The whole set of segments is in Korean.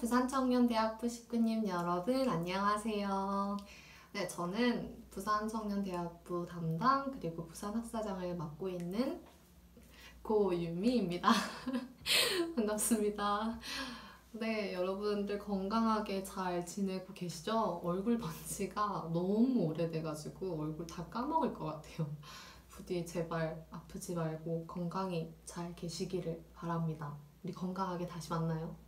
부산청년대학부 식구님 여러분 안녕하세요. 네, 저는 부산청년대학부 담당 그리고 부산학사장을 맡고 있는 고유미입니다. 반갑습니다. 네, 여러분들 건강하게 잘 지내고 계시죠? 얼굴 본 지가 너무 오래돼가지고 얼굴 다 까먹을 것 같아요. 부디 제발 아프지 말고 건강히 잘 계시기를 바랍니다. 우리 건강하게 다시 만나요.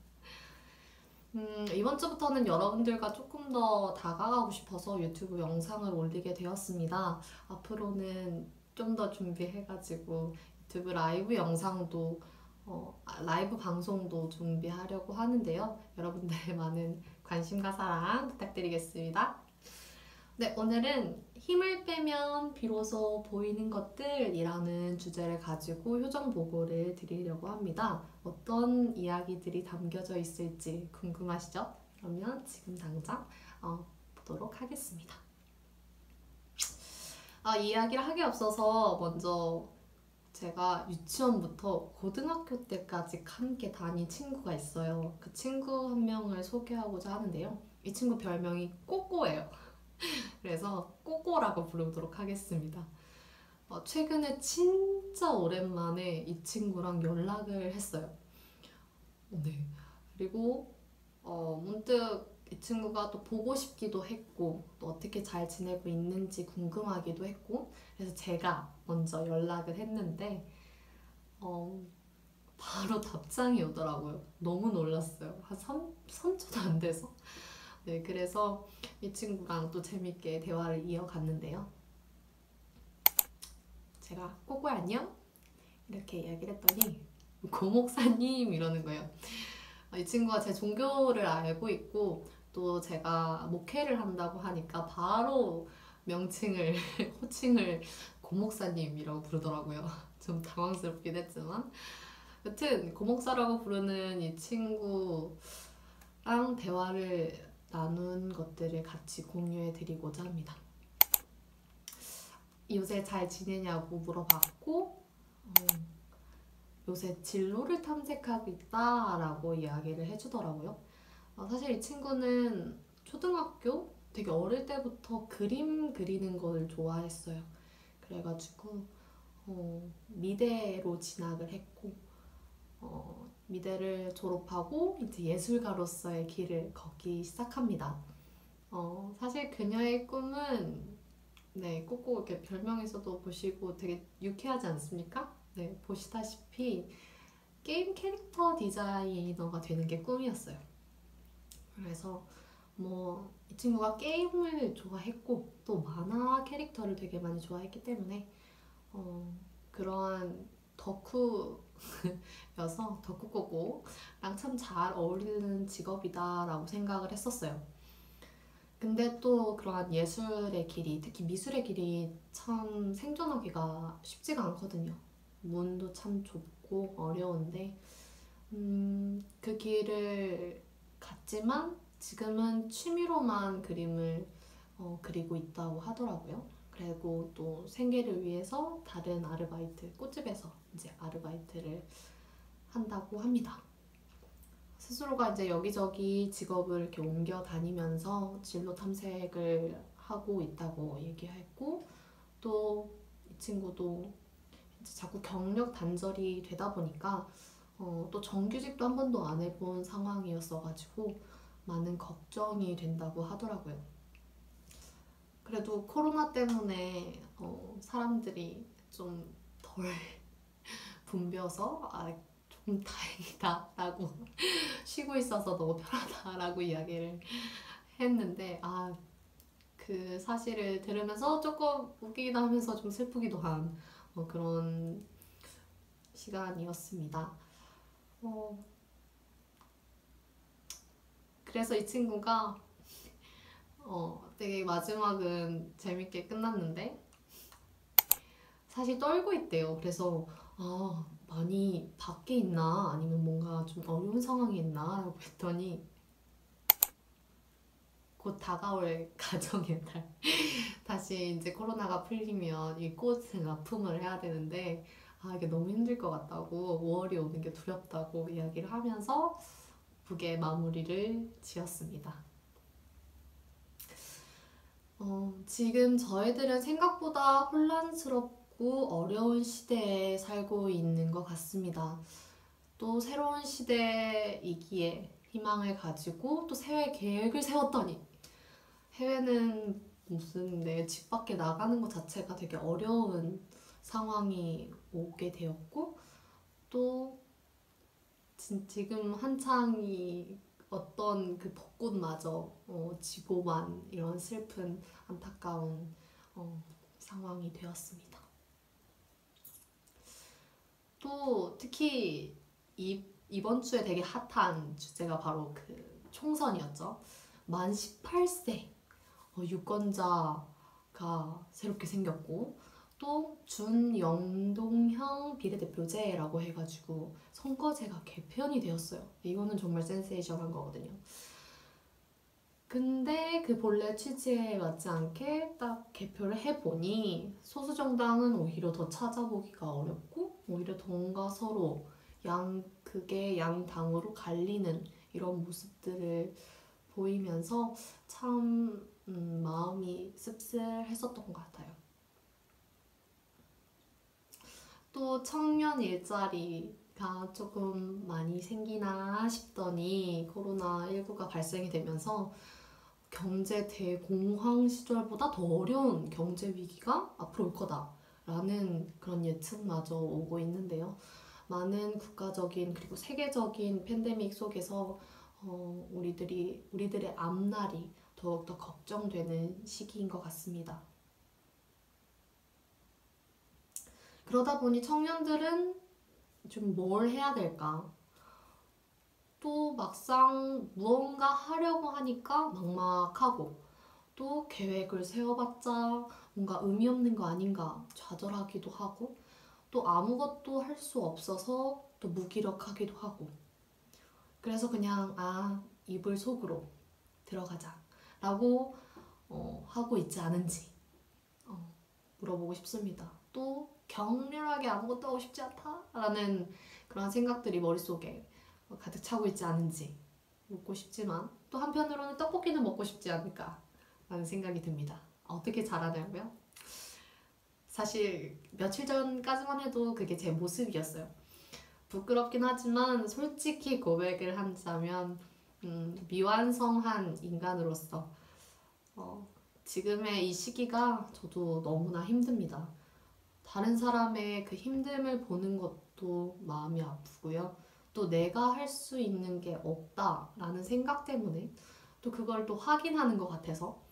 이번 주부터는 여러분들과 조금 더 다가가고 싶어서 유튜브 영상을 올리게 되었습니다. 앞으로는 좀 더 준비해가지고 유튜브 라이브 영상도 라이브 방송도 준비하려고 하는데요. 여러분들의 많은 관심과 사랑 부탁드리겠습니다. 네, 오늘은 힘을 빼면 비로소 보이는 것들이라는 주제를 가지고 효정 보고를 드리려고 합니다. 어떤 이야기들이 담겨져 있을지 궁금하시죠? 그러면 지금 당장 보도록 하겠습니다. 이야기를 하기 앞서서 먼저 제가 유치원부터 고등학교 때까지 함께 다닌 친구가 있어요. 그 친구 한 명을 소개하고자 하는데요. 이 친구 별명이 꼬꼬예요. 그래서 꼬꼬라고 부르도록 하겠습니다. 최근에 진짜 오랜만에 이 친구랑 연락을 했어요. 네. 그리고 문득 이 친구가 또 보고 싶기도 했고 또 어떻게 잘 지내고 있는지 궁금하기도 했고 그래서 제가 먼저 연락을 했는데 바로 답장이 오더라고요. 너무 놀랐어요. 한 3초도 안 돼서. 네, 그래서 이 친구랑 또 재밌게 대화를 이어갔는데요. 제가 꼬꼬야 안녕? 이렇게 이야기를 했더니 고 목사님 이러는 거예요. 이 친구가 제 종교를 알고 있고 또 제가 목회를 한다고 하니까 바로 명칭을 호칭을 고 목사님이라고 부르더라고요. 좀 당황스럽긴 했지만 여튼 고 목사라고 부르는 이 친구랑 대화를 나눈 것들을 같이 공유해 드리고자 합니다. 요새 잘 지내냐고 물어봤고 요새 진로를 탐색하고 있다라고 이야기를 해주더라고요. 사실 이 친구는 초등학교 되게 어릴 때부터 그림 그리는 걸 좋아했어요. 그래가지고 미대로 진학을 했고 미대를 졸업하고 이제 예술가로서의 길을 걷기 시작합니다. 사실 그녀의 꿈은 네, 꼬꼬 이렇게 별명에서도 보시고 되게 유쾌하지 않습니까? 네, 보시다시피 게임 캐릭터 디자이너가 되는 게 꿈이었어요. 그래서 뭐 이 친구가 게임을 좋아했고 또 만화 캐릭터를 되게 많이 좋아했기 때문에 그러한 덕후여서 덕후꼬꼬랑 참 잘 어울리는 직업이다라고 생각을 했었어요. 근데 또 그러한 예술의 길이, 특히 미술의 길이 참 생존하기가 쉽지가 않거든요. 문도 참 좁고 어려운데 그 길을 갔지만 지금은 취미로만 그림을 그리고 있다고 하더라고요. 그리고 또 생계를 위해서 다른 아르바이트, 꽃집에서 이제 아르바이트를 한다고 합니다. 스스로가 이제 여기저기 직업을 이렇게 옮겨 다니면서 진로 탐색을 하고 있다고 얘기했고 또 이 친구도 이제 자꾸 경력 단절이 되다 보니까 또 정규직도 한 번도 안 해본 상황이었어가지고 많은 걱정이 된다고 하더라고요. 그래도 코로나 때문에 사람들이 좀 덜 붐벼서 좀 다행이다 라고 쉬고 있어서 너무 편하다라고 이야기를 했는데 그 사실을 들으면서 조금 웃기기도 하면서 좀 슬프기도 한 그런 시간이었습니다. 그래서 이 친구가 되게 마지막은 재밌게 끝났는데 사실 떨고 있대요. 그래서 많이 밖에 있나 아니면 뭔가 좀 어려운 상황이 있나 라고 했더니 곧 다가올 가정의 날 다시 이제 코로나가 풀리면 이 꽃을 납품을 해야 되는데 이게 너무 힘들 것 같다고 5월이 오는 게 두렵다고 이야기를 하면서 기쁘게 마무리를 지었습니다. 지금 저희들은 생각보다 혼란스럽고 어려운 시대에 살고 있는 것 같습니다. 또 새로운 시대이기에 희망을 가지고 또 새해 계획을 세웠더니 해외는 무슨 내 집 밖에 나가는 것 자체가 되게 어려운 상황이 오게 되었고 또 지금 한창이 어떤 그 벚꽃마저 지고만 이런 슬픈 안타까운 상황이 되었습니다. 또 특히 이번 주에 되게 핫한 주제가 바로 그 총선이었죠. 만 18세 유권자가 새롭게 생겼고 또 준영동형 비례대표제라고 해가지고 선거제가 개편이 되었어요. 이거는 정말 센세이션한 거거든요. 근데 그 본래 취지에 맞지 않게 딱 개표를 해보니 소수정당은 오히려 더 찾아보기가 어렵고 오히려 don가 서로 그게 양당으로 갈리는 이런 모습들을 보이면서 참 마음이 씁쓸했었던 것 같아요. 또 청년 일자리가 조금 많이 생기나 싶더니 코로나19가 발생이 되면서 경제 대공황 시절보다 더 어려운 경제 위기가 앞으로 올 거다라는 그런 예측마저 오고 있는데요. 많은 국가적인 그리고 세계적인 팬데믹 속에서 우리들의 앞날이 더욱더 걱정되는 시기인 것 같습니다. 그러다 보니 청년들은 좀 뭘 해야 될까? 또 막상 무언가 하려고 하니까 막막하고 또 계획을 세워봤자 뭔가 의미 없는 거 아닌가 좌절하기도 하고 또 아무것도 할 수 없어서 또 무기력하기도 하고 그래서 그냥 이불 속으로 들어가자 라고 하고 있지 않은지 물어보고 싶습니다. 또 격렬하게 아무것도 하고 싶지 않다 라는 그런 생각들이 머릿속에 가득 차고 있지 않은지 묻고 싶지만 또 한편으로는 떡볶이는 먹고 싶지 않을까 라는 생각이 듭니다. 어떻게 잘하냐고요? 사실 며칠 전까지만 해도 그게 제 모습이었어요. 부끄럽긴 하지만 솔직히 고백을 한다면 미완성한 인간으로서 지금의 이 시기가 저도 너무나 힘듭니다. 다른 사람의 그 힘듦을 보는 것도 마음이 아프고요. 또 내가 할 수 있는 게 없다라는 생각 때문에 또 그걸 또 확인하는 것 같아서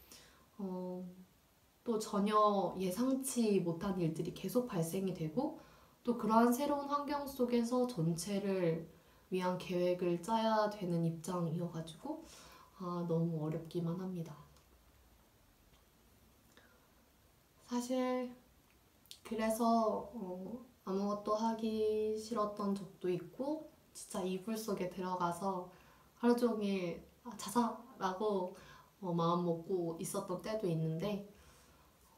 또 전혀 예상치 못한 일들이 계속 발생이 되고 또 그러한 새로운 환경 속에서 전체를 위한 계획을 짜야 되는 입장이어가지고 너무 어렵기만 합니다. 사실 그래서 아무것도 하기 싫었던 적도 있고 진짜 이불 속에 들어가서 하루 종일 자자라고 마음 먹고 있었던 때도 있는데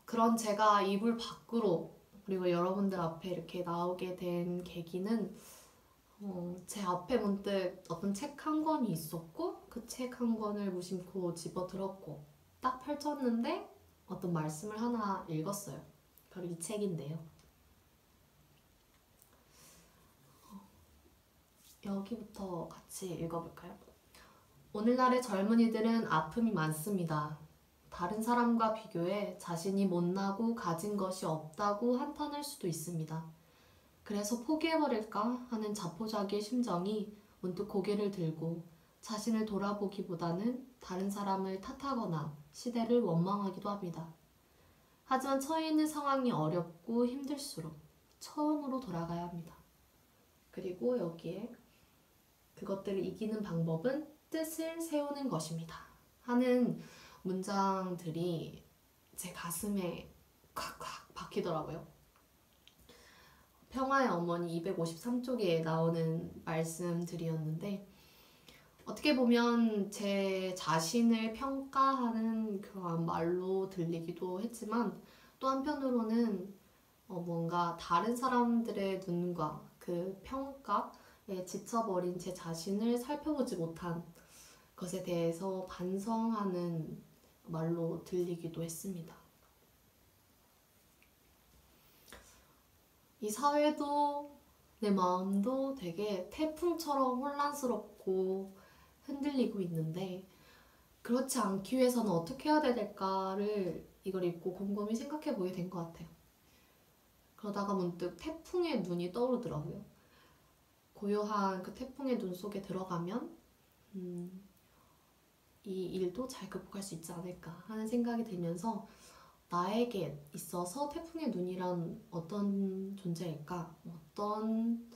그런 제가 이불 밖으로 그리고 여러분들 앞에 이렇게 나오게 된 계기는 제 앞에 문득 어떤 책 한 권이 있었고 그 책 한 권을 무심코 집어들었고 딱 펼쳤는데 어떤 말씀을 하나 읽었어요. 바로 이 책인데요. 여기부터 같이 읽어볼까요? 오늘날의 젊은이들은 아픔이 많습니다. 다른 사람과 비교해 자신이 못나고 가진 것이 없다고 한탄할 수도 있습니다. 그래서 포기해버릴까 하는 자포자기의 심정이 문득 고개를 들고 자신을 돌아보기보다는 다른 사람을 탓하거나 시대를 원망하기도 합니다. 하지만 처해 있는 상황이 어렵고 힘들수록 처음으로 돌아가야 합니다. 그리고 여기에 그것들을 이기는 방법은 뜻을 세우는 것입니다. 하는 문장들이 제 가슴에 콱콱 박히더라고요. 평화의 어머니 253쪽에 나오는 말씀들이었는데 어떻게 보면 제 자신을 평가하는 그런 말로 들리기도 했지만 또 한편으로는 뭔가 다른 사람들의 눈과 그 평가 지쳐버린 제 자신을 살펴보지 못한 것에 대해서 반성하는 말로 들리기도 했습니다. 이 사회도 내 마음도 되게 태풍처럼 혼란스럽고 흔들리고 있는데, 그렇지 않기 위해서는 어떻게 해야 될까를 이걸 읽고 곰곰이 생각해 보게 된 것 같아요. 그러다가 문득 태풍의 눈이 떠오르더라고요. 고요한 그 태풍의 눈 속에 들어가면 이 일도 잘 극복할 수 있지 않을까 하는 생각이 들면서, 나에게 있어서 태풍의 눈이란 어떤 존재일까? 어떤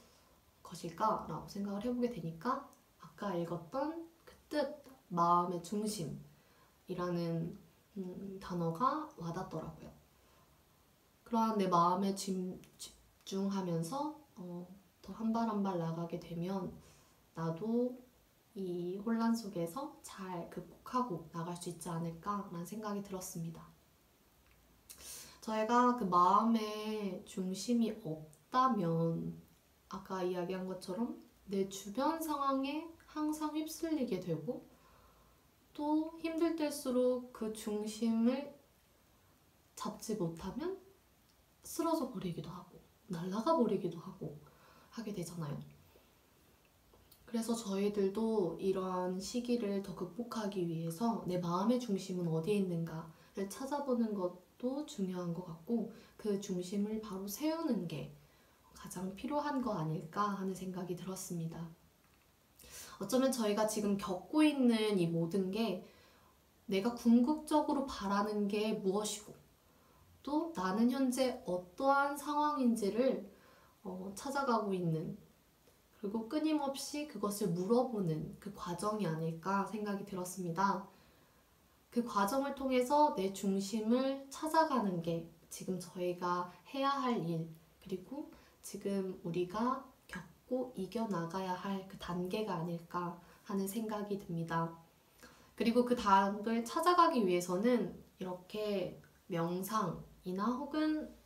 것일까? 라고 생각을 해보게 되니까 아까 읽었던 그 뜻, 마음의 중심이라는 단어가 와닿더라고요. 그러한 내 마음에 집중하면서 더 한 발 한 발 나가게 되면 나도 이 혼란 속에서 잘 극복하고 나갈 수 있지 않을까라는 생각이 들었습니다. 저희가 그 마음의 중심이 없다면 아까 이야기한 것처럼 내 주변 상황에 항상 휩쓸리게 되고, 또 힘들 때일수록 그 중심을 잡지 못하면 쓰러져 버리기도 하고 날아가 버리기도 하고 하게 되잖아요. 그래서 저희들도 이러한 시기를 더 극복하기 위해서 내 마음의 중심은 어디에 있는가를 찾아보는 것도 중요한 것 같고, 그 중심을 바로 세우는 게 가장 필요한 거 아닐까 하는 생각이 들었습니다. 어쩌면 저희가 지금 겪고 있는 이 모든 게 내가 궁극적으로 바라는 게 무엇이고, 또 나는 현재 어떠한 상황인지를 찾아가고 있는, 그리고 끊임없이 그것을 물어보는 그 과정이 아닐까 생각이 들었습니다. 그 과정을 통해서 내 중심을 찾아가는 게 지금 저희가 해야 할 일, 그리고 지금 우리가 겪고 이겨나가야 할 그 단계가 아닐까 하는 생각이 듭니다. 그리고 그 답을 찾아가기 위해서는 이렇게 명상이나 혹은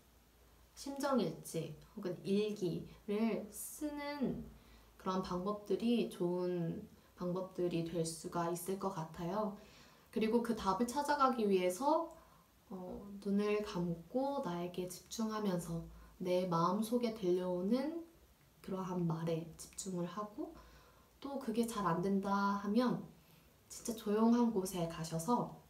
심정일지 혹은 일기를 쓰는 그런 방법들이 좋은 방법들이 될 수가 있을 것 같아요. 그리고 그 답을 찾아가기 위해서 눈을 감고 나에게 집중하면서 내 마음속에 들려오는 그러한 말에 집중을 하고, 또 그게 잘 안 된다 하면 진짜 조용한 곳에 가셔서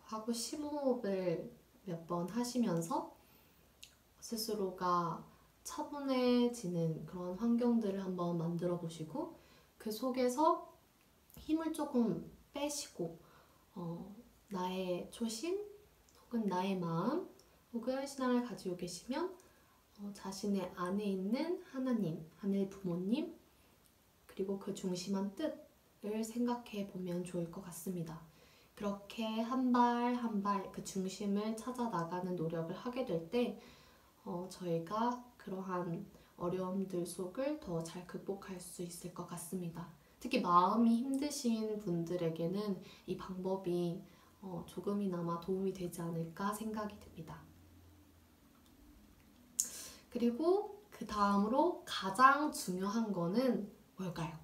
하고 심호흡을 몇 번 하시면서 스스로가 차분해지는 그런 환경들을 한번 만들어 보시고, 그 속에서 힘을 조금 빼시고 나의 초심 혹은 나의 마음 혹은 신앙을 가지고 계시면 자신의 안에 있는 하나님, 하늘 부모님, 그리고 그 중심한 뜻을 생각해 보면 좋을 것 같습니다. 그렇게 한 발 한 발 그 중심을 찾아 나가는 노력을 하게 될 때 저희가 그러한 어려움들 속을 더 잘 극복할 수 있을 것 같습니다. 특히 마음이 힘드신 분들에게는 이 방법이 조금이나마 도움이 되지 않을까 생각이 듭니다. 그리고 그 다음으로 가장 중요한 거는 뭘까요?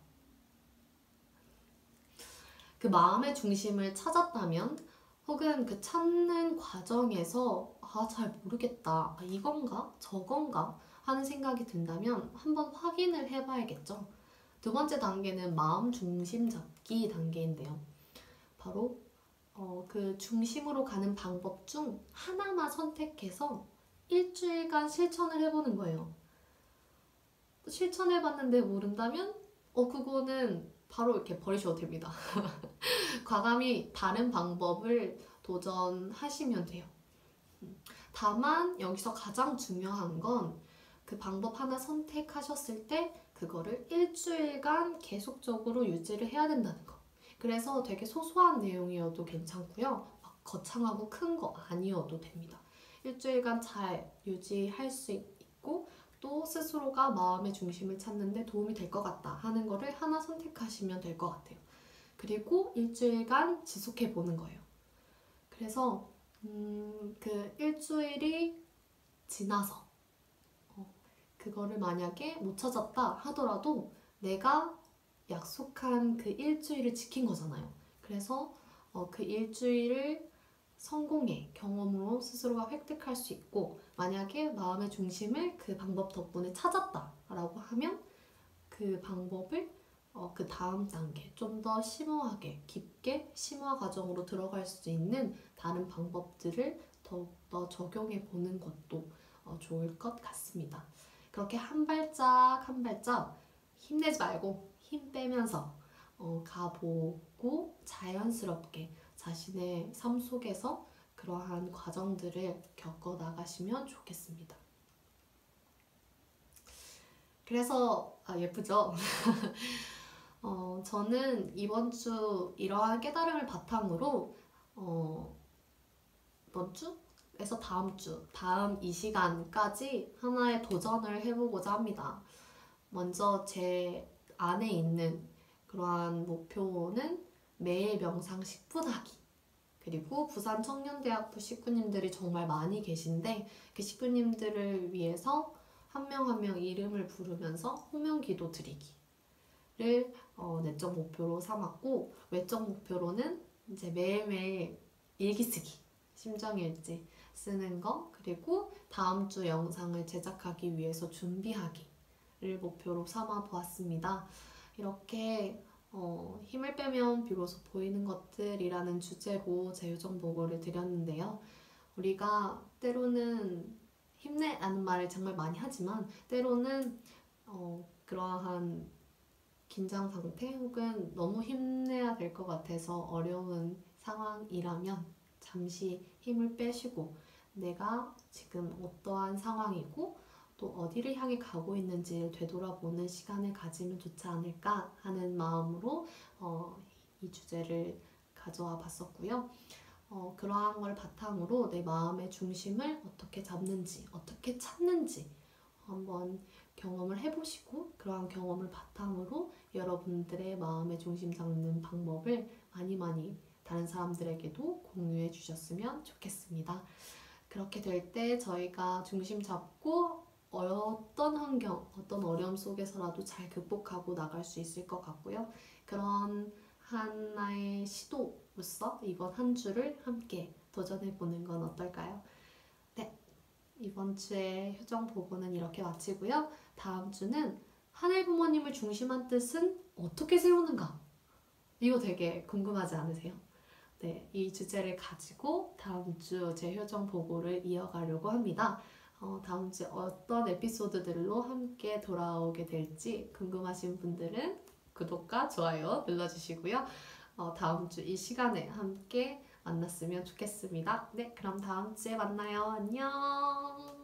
그 마음의 중심을 찾았다면, 혹은 그 찾는 과정에서 잘 모르겠다, 이건가 저건가 하는 생각이 든다면 한번 확인을 해봐야겠죠. 두 번째 단계는 마음 중심 잡기 단계인데요. 바로 그 중심으로 가는 방법 중 하나만 선택해서 일주일간 실천을 해보는 거예요. 실천해봤는데 모른다면 그거는 바로 이렇게 버리셔도 됩니다. 과감히 다른 방법을 도전하시면 돼요. 다만 여기서 가장 중요한 건 그 방법 하나 선택하셨을 때 그거를 일주일간 계속적으로 유지를 해야 된다는 거. 그래서 되게 소소한 내용이어도 괜찮고요. 막 거창하고 큰 거 아니어도 됩니다. 일주일간 잘 유지할 수 있고, 또 스스로가 마음의 중심을 찾는 데 도움이 될 것 같다 하는 거를 하나 선택하시면 될 것 같아요. 그리고 일주일간 지속해 보는 거예요. 그래서 그 일주일이 지나서 그거를 만약에 못 찾았다 하더라도 내가 약속한 그 일주일을 지킨 거잖아요. 그래서 그 일주일을 성공의 경험으로 스스로가 획득할 수 있고, 만약에 마음의 중심을 그 방법 덕분에 찾았다라고 하면 그 방법을 그 다음 단계 좀 더 심오하게 깊게 심화 과정으로 들어갈 수 있는 다른 방법들을 더욱더 적용해 보는 것도 좋을 것 같습니다. 그렇게 한 발짝 한 발짝 힘내지 말고 힘 빼면서 가보고 자연스럽게 자신의 삶 속에서 그러한 과정들을 겪어 나가시면 좋겠습니다. 그래서 예쁘죠? 저는 이번 주 이러한 깨달음을 바탕으로 이번 주에서 다음 주, 다음 이 시간까지 하나의 도전을 해보고자 합니다. 먼저 제 안에 있는 그러한 목표는 매일 명상 10분 하기. 그리고 부산 청년대학부 식구님들이 정말 많이 계신데 그 식구님들을 위해서 한 명 한 명 이름을 부르면서 호명기도 드리기를 내적 목표로 삼았고, 외적 목표로는 이제 매일매일 일기 쓰기, 심정일지 쓰는 거, 그리고 다음 주 영상을 제작하기 위해서 준비하기를 목표로 삼아 보았습니다. 이렇게 힘을 빼면 비로소 보이는 것들이라는 주제로 제 요정 보고를 드렸는데요. 우리가 때로는 힘내라는 말을 정말 많이 하지만 때로는 그러한 긴장 상태 혹은 너무 힘내야 될 것 같아서 어려운 상황이라면 잠시 힘을 빼시고 내가 지금 어떠한 상황이고 또 어디를 향해 가고 있는지를 되돌아보는 시간을 가지면 좋지 않을까 하는 마음으로 이 주제를 가져와 봤었고요. 그러한 걸 바탕으로 내 마음의 중심을 어떻게 잡는지, 어떻게 찾는지 한번 경험을 해보시고, 그러한 경험을 바탕으로 여러분들의 마음의 중심 잡는 방법을 많이 다른 사람들에게도 공유해 주셨으면 좋겠습니다. 그렇게 될 때 저희가 중심 잡고 어떤 환경, 어떤 어려움 속에서라도 잘 극복하고 나갈 수 있을 것 같고요. 그런 하나의 시도로서 이번 한 주를 함께 도전해보는 건 어떨까요? 네, 이번 주의 효정 보고는 이렇게 마치고요. 다음 주는 하늘 부모님을 중심한 뜻은 어떻게 세우는가? 이거 되게 궁금하지 않으세요? 네, 이 주제를 가지고 다음 주 제 효정 보고를 이어가려고 합니다. 다음 주에 어떤 에피소드들로 함께 돌아오게 될지 궁금하신 분들은 구독과 좋아요 눌러주시고요. 다음 주 이 시간에 함께 만났으면 좋겠습니다. 네, 그럼 다음 주에 만나요. 안녕!